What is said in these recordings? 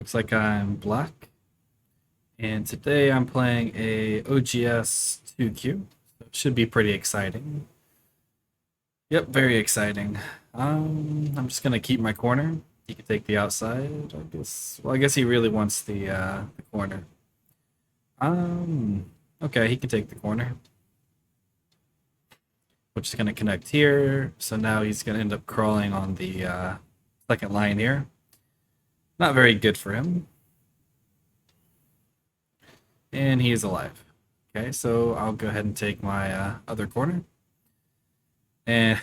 Looks like I'm black, and today I'm playing a OGS 2Q. So it should be pretty exciting. Yep, very exciting. I'm just gonna keep my corner. He can take the outside, I guess. Well, I guess he really wants the corner. Um, okay, he can take the corner. Which is gonna connect here. So now he's gonna end up crawling on the second line here. Not very good for him, and he is alive. Okay, so I'll go ahead and take my other corner. And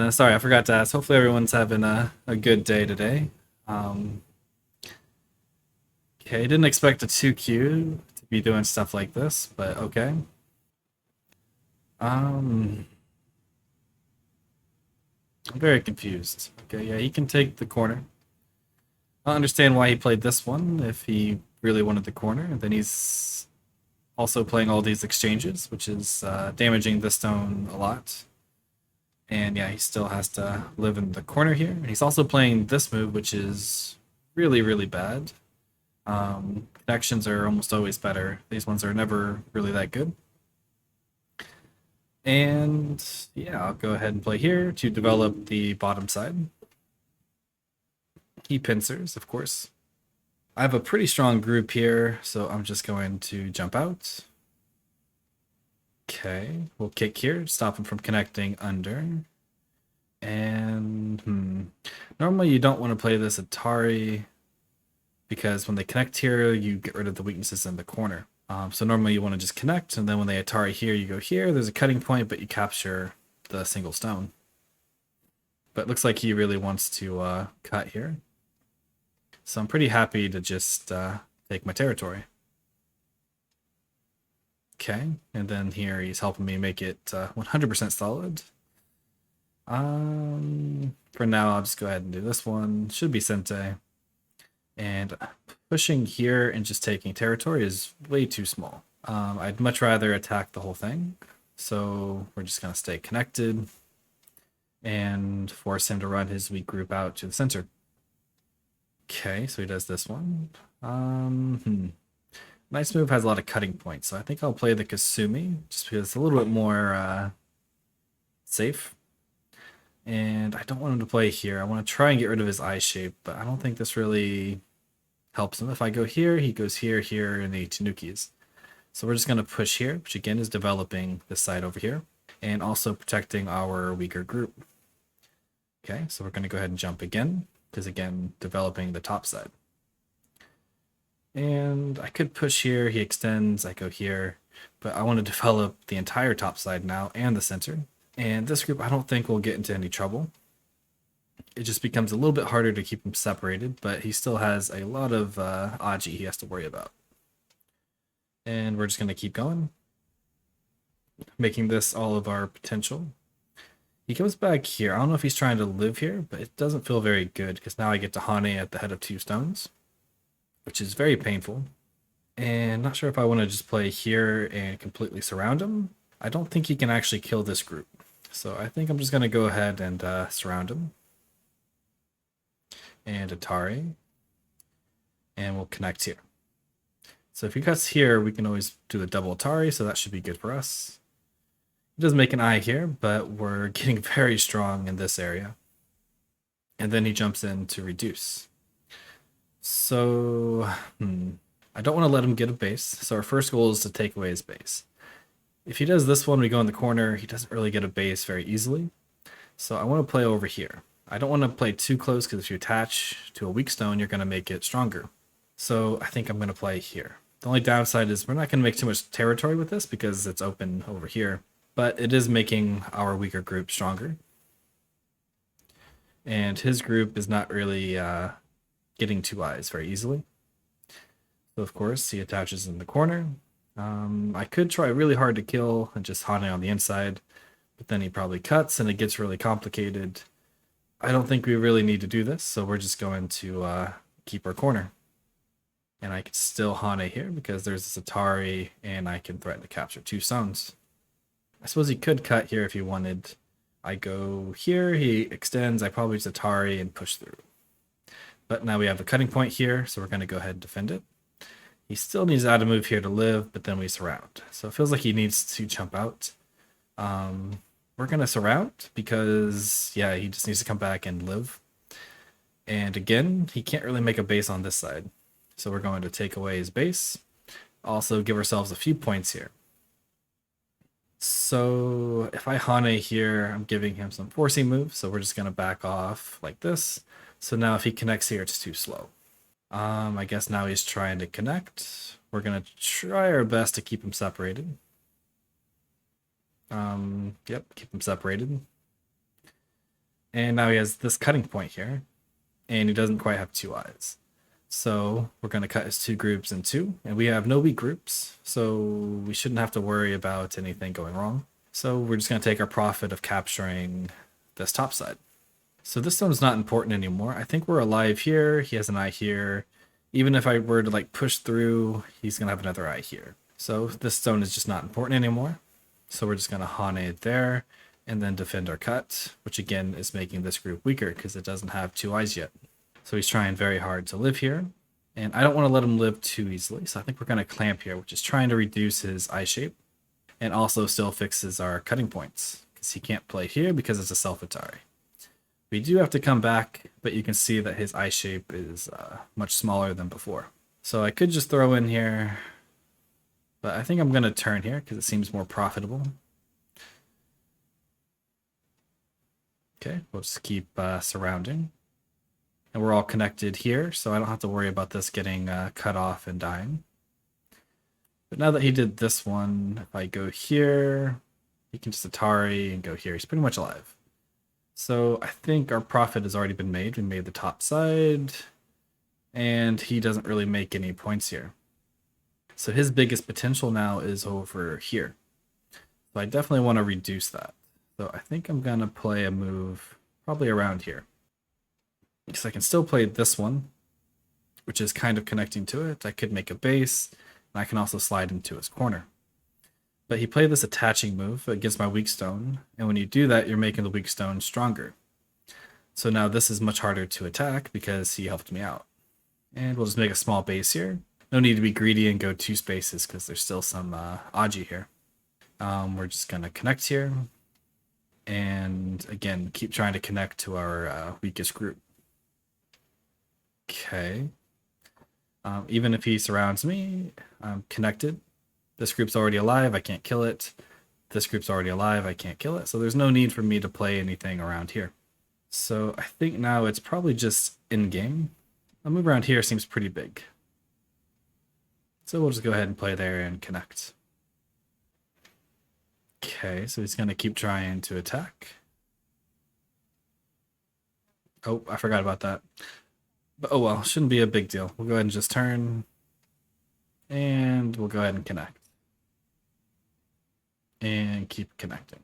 sorry, I forgot to ask. Hopefully everyone's having a good day today. Um, okay, didn't expect a 2Q to be doing stuff like this, but okay. Um, I'm very confused. Okay, yeah, he can take the corner. I don't understand why he played this one if he really wanted the corner. And then he's also playing all these exchanges, which is damaging the stone a lot. And yeah, he still has to live in the corner here. And he's also playing this move, which is really, really bad. Connections are almost always better. These ones are never really that good. And yeah, I'll go ahead and play here to develop the bottom side. He pincers, of course. I have a pretty strong group here, so I'm just going to jump out. Okay, we'll kick here, stop him from connecting under. And normally you don't want to play this Atari because when they connect here, you get rid of the weaknesses in the corner. So normally you want to just connect, and then when they Atari here, you go here. There's a cutting point, but you capture the single stone. But it looks like he really wants to cut here. So I'm pretty happy to just take my territory. Okay, and then here he's helping me make it 100% solid. For now, I'll just go ahead and do this one. Should be Sente. And pushing here and just taking territory is way too small. I'd much rather attack the whole thing. So we're just going to stay connected and force him to run his weak group out to the center. Okay, so he does this one. Nice move has a lot of cutting points, so I think I'll play the Kasumi just because it's a little bit more safe. And I don't want him to play here. I want to try and get rid of his eye shape, but I don't think this really helps him. If I go here, he goes here, here, and he Tanukis. So we're just going to push here, which again is developing this side over here, and also protecting our weaker group. Okay, so we're going to go ahead and jump again, because again, developing the top side. And I could push here, he extends, I go here, but I want to develop the entire top side now and the center. And this group I don't think will get into any trouble. It just becomes a little bit harder to keep him separated, but he still has a lot of Aji he has to worry about. And we're just going to keep going, making this all of our potential. He comes back here. I don't know if he's trying to live here, but it doesn't feel very good because now I get to Hane at the head of 2 stones, which is very painful. And not sure if I want to just play here and completely surround him. I don't think he can actually kill this group. So I think I'm just going to go ahead and surround him. And Atari. And we'll connect here. So if he cuts here, we can always do the double Atari, so that should be good for us. He does make an eye here, but we're getting very strong in this area. And then he jumps in to reduce. So, I don't want to let him get a base. So our first goal is to take away his base. If he does this one, we go in the corner, he doesn't really get a base very easily. So I want to play over here. I don't want to play too close because if you attach to a weak stone, you're going to make it stronger. So I think I'm going to play here. The only downside is we're not going to make too much territory with this because it's open over here. But it is making our weaker group stronger. And his group is not really getting 2 eyes very easily. So of course he attaches in the corner. I could try really hard to kill and just Hane on the inside, but then he probably cuts and it gets really complicated. I don't think we really need to do this, so we're just going to keep our corner. And I can still Hane here because there's this Atari and I can threaten to capture 2 stones. I suppose he could cut here if he wanted. I go here, he extends, I probably just Atari and push through. But now we have the cutting point here, so we're going to go ahead and defend it. He still needs to add a move here to live, but then we surround. So it feels like he needs to jump out. We're going to surround because, yeah, he just needs to come back and live. And again, he can't really make a base on this side. So we're going to take away his base. Also give ourselves a few points here. So if I Hane here, I'm giving him some forcing moves. So we're just going to back off like this. So now if he connects here, it's too slow. I guess now he's trying to connect. We're going to try our best to keep him separated. Yep, keep him separated. And now he has this cutting point here. And he doesn't quite have two eyes. So we're going to cut his two groups in two, and we have no weak groups, so we shouldn't have to worry about anything going wrong. So we're just going to take our profit of capturing this top side. So this stone's not important anymore. I think we're alive here. He has an eye here. Even if I were to like push through, he's going to have another eye here. So this stone is just not important anymore. So we're just going to Hane it there and then defend our cut, which again is making this group weaker because it doesn't have two eyes yet. So he's trying very hard to live here. And I don't want to let him live too easily. So I think we're going to clamp here, which is trying to reduce his eye shape. And also still fixes our cutting points. Because he can't play here because it's a self-Atari. We do have to come back, but you can see that his eye shape is much smaller than before. So I could just throw in here. But I think I'm going to turn here because it seems more profitable. Okay, we'll just keep surrounding. And we're all connected here, so I don't have to worry about this getting cut off and dying. But now that he did this one, if I go here, he can just Atari and go here. He's pretty much alive. So I think our profit has already been made. We made the top side, and he doesn't really make any points here. So his biggest potential now is over here. So I definitely want to reduce that. So I think I'm going to play a move probably around here. Because I can still play this one, which is kind of connecting to it. I could make a base, and I can also slide into his corner. But he played this attaching move against my weak stone, and when you do that, you're making the weak stone stronger. So now this is much harder to attack because he helped me out. And we'll just make a small base here. No need to be greedy and go two spaces because there's still some OG here. We're just going to connect here. And again, keep trying to connect to our weakest group. Okay. Even if he surrounds me, I'm connected. This group's already alive, I can't kill it. This group's already alive, I can't kill it. So there's no need for me to play anything around here. So I think now it's probably just in-game. A move around here seems pretty big. So we'll just go ahead and play there and connect. Okay, so he's going to keep trying to attack. Oh, I forgot about that. But oh well, shouldn't be a big deal. We'll go ahead and just turn. And we'll go ahead and connect. And keep connecting.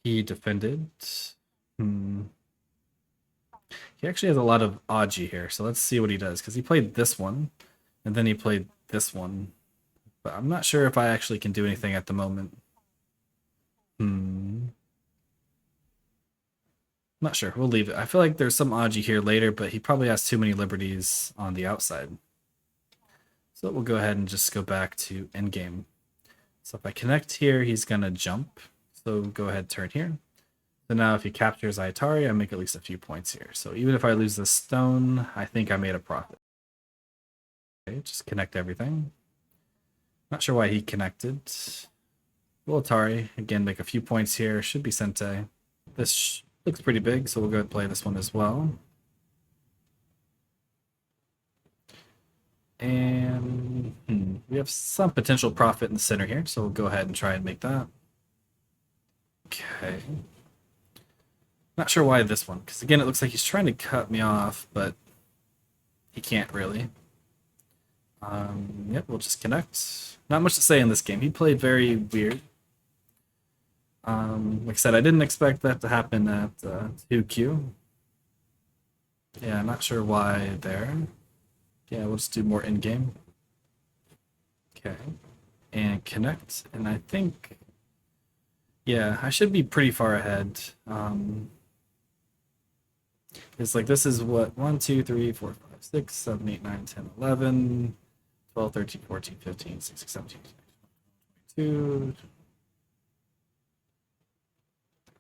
He defended. He actually has a lot of Aji here, so let's see what he does. Because he played this one, and then he played this one. But I'm not sure if I actually can do anything at the moment. Not sure. We'll leave it. I feel like there's some Aji here later, but he probably has too many liberties on the outside. So we'll go ahead and just go back to Endgame. So if I connect here, he's going to jump. So go ahead, turn here. So now if he captures Atari, I make at least a few points here. So even if I lose this stone, I think I made a profit. Okay, just connect everything. Not sure why he connected. Well, Atari, again, make a few points here. Should be Sente. This looks pretty big, so we'll go ahead and play this one as well. And we have some potential profit in the center here, so we'll go ahead and try and make that. Okay. Not sure why this one, because again, it looks like he's trying to cut me off, but he can't really. Yep, we'll just connect. Not much to say in this game. He played very weird. Like I said, I didn't expect that to happen at 2Q. Yeah, not sure why there. Yeah, we'll just do more in-game. Okay. And connect. And I think, yeah, I should be pretty far ahead. It's like this is what 1, 2, 3, 4, 5, 6, 7, 8, 9, 10, 11, 12, 13, 14, 15, 16, 17, 2,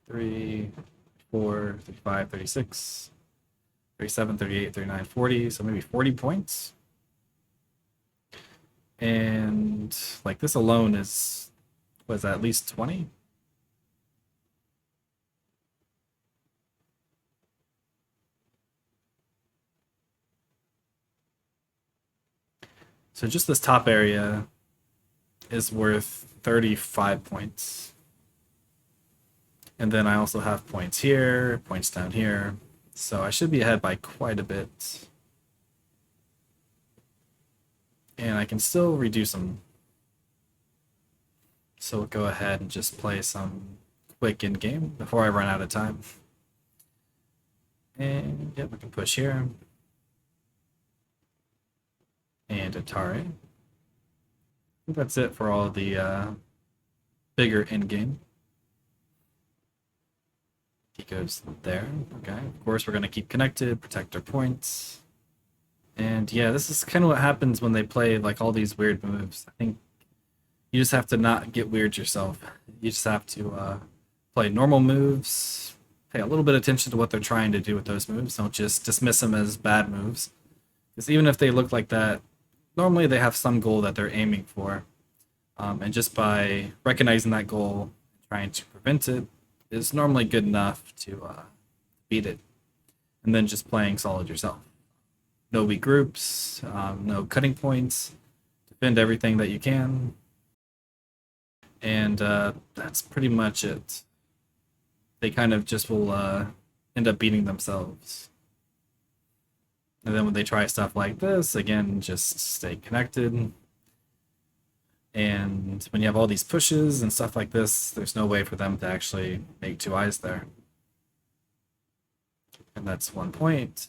3, 4, 35, 36, 37, 38, 39, 40. So maybe 40 points. And like this alone is, was that at least 20? So just this top area is worth 35 points. And then I also have points here, points down here. So I should be ahead by quite a bit. And I can still reduce them. So we'll go ahead and just play some quick in game before I run out of time. And yep, we can push here. And Atari. I think that's it for all the bigger end game. He goes there. Okay. Of course, we're going to keep connected, protect our points. And yeah, this is kind of what happens when they play like all these weird moves. I think you just have to not get weird yourself. You just have to play normal moves, pay a little bit of attention to what they're trying to do with those moves. Don't just dismiss them as bad moves. Because even if they look like that, normally they have some goal that they're aiming for. And just by recognizing that goal, trying to prevent it, is normally good enough to beat it. And then just playing solid yourself. No weak groups, no cutting points, defend everything that you can. And that's pretty much it. They kind of just will end up beating themselves. And then when they try stuff like this, again, just stay connected. And when you have all these pushes and stuff like this, there's no way for them to actually make two eyes there. And that's 1 point.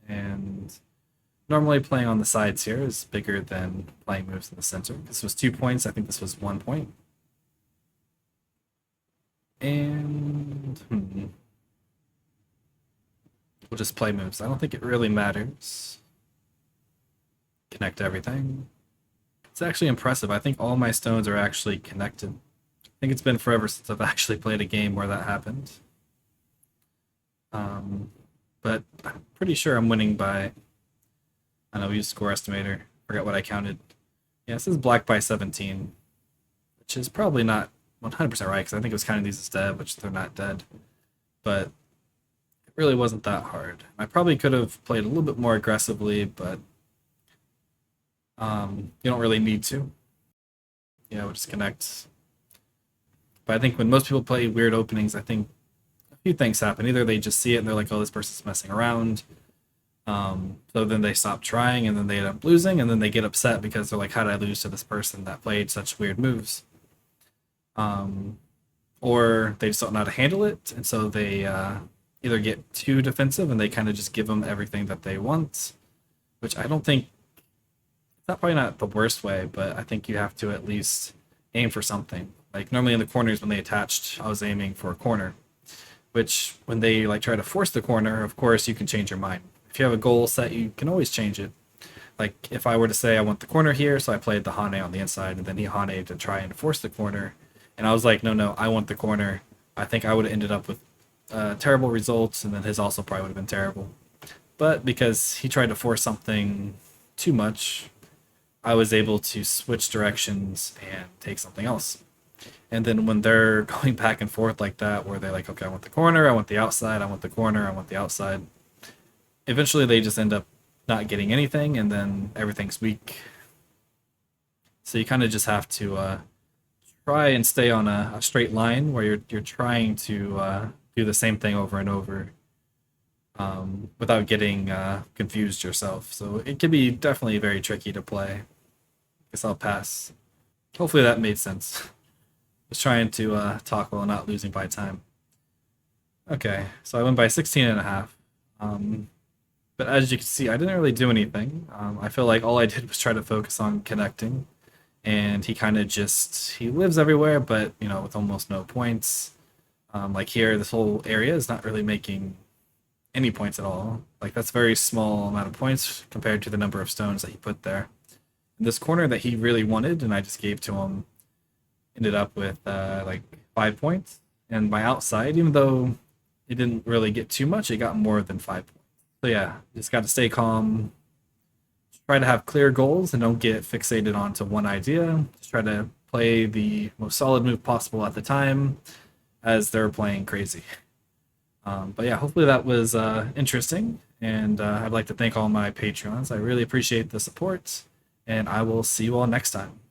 And normally playing on the sides here is bigger than playing moves in the center. This was 2 points. I think this was 1 point. And we'll just play moves. I don't think it really matters. Connect everything. It's actually impressive. I think all my stones are actually connected. I think it's been forever since I've actually played a game where that happened. But I'm pretty sure I'm winning by, I don't know, we use score estimator. Forgot what I counted. Yeah, this is black by 17, which is probably not 100% right because I think it was counting these as dead, which they're not dead. But it really wasn't that hard. I probably could have played a little bit more aggressively, but you don't really need to. Yeah, we'll just connect. But I think when most people play weird openings, I think a few things happen. Either they just see it and they're like, oh, this person's messing around. So then they stop trying and then they end up losing and then they get upset because they're like, how did I lose to this person that played such weird moves? Or they just don't know how to handle it, and so they either get too defensive and they kind of just give them everything that they want, which I don't think, it's not probably not the worst way, but I think you have to at least aim for something. Like normally in the corners when they attached, I was aiming for a corner, which when they like try to force the corner, of course you can change your mind. If you have a goal set, you can always change it. Like if I were to say I want the corner here, so I played the Hane on the inside and then he Hane to try and force the corner. And I was like, no, I want the corner. I think I would have ended up with terrible results, and then his also probably would have been terrible. But because he tried to force something too much, I was able to switch directions and take something else. And then when they're going back and forth like that, where they're like, okay, I want the corner, I want the outside, I want the corner, I want the outside, eventually they just end up not getting anything, and then everything's weak. So you kind of just have to try and stay on a straight line where you're trying to do the same thing over and over without getting confused yourself. So it can be definitely very tricky to play. Guess I'll pass. Hopefully that made sense. Just trying to talk while not losing by time. Okay, so I went by 16 and a half. But as you can see, I didn't really do anything. I feel like all I did was try to focus on connecting. And he kind of just, he lives everywhere, but, you know, with almost no points. Like here, this whole area is not really making any points at all. Like that's a very small amount of points compared to the number of stones that he put there. This corner that he really wanted, and I just gave to him, ended up with like 5 points. And my outside, even though it didn't really get too much, it got more than 5 points. So yeah, just got to stay calm, try to have clear goals, and don't get fixated onto one idea. Just try to play the most solid move possible at the time as they're playing crazy. But yeah, hopefully that was interesting. And I'd like to thank all my Patreons. I really appreciate the support, and I will see you all next time.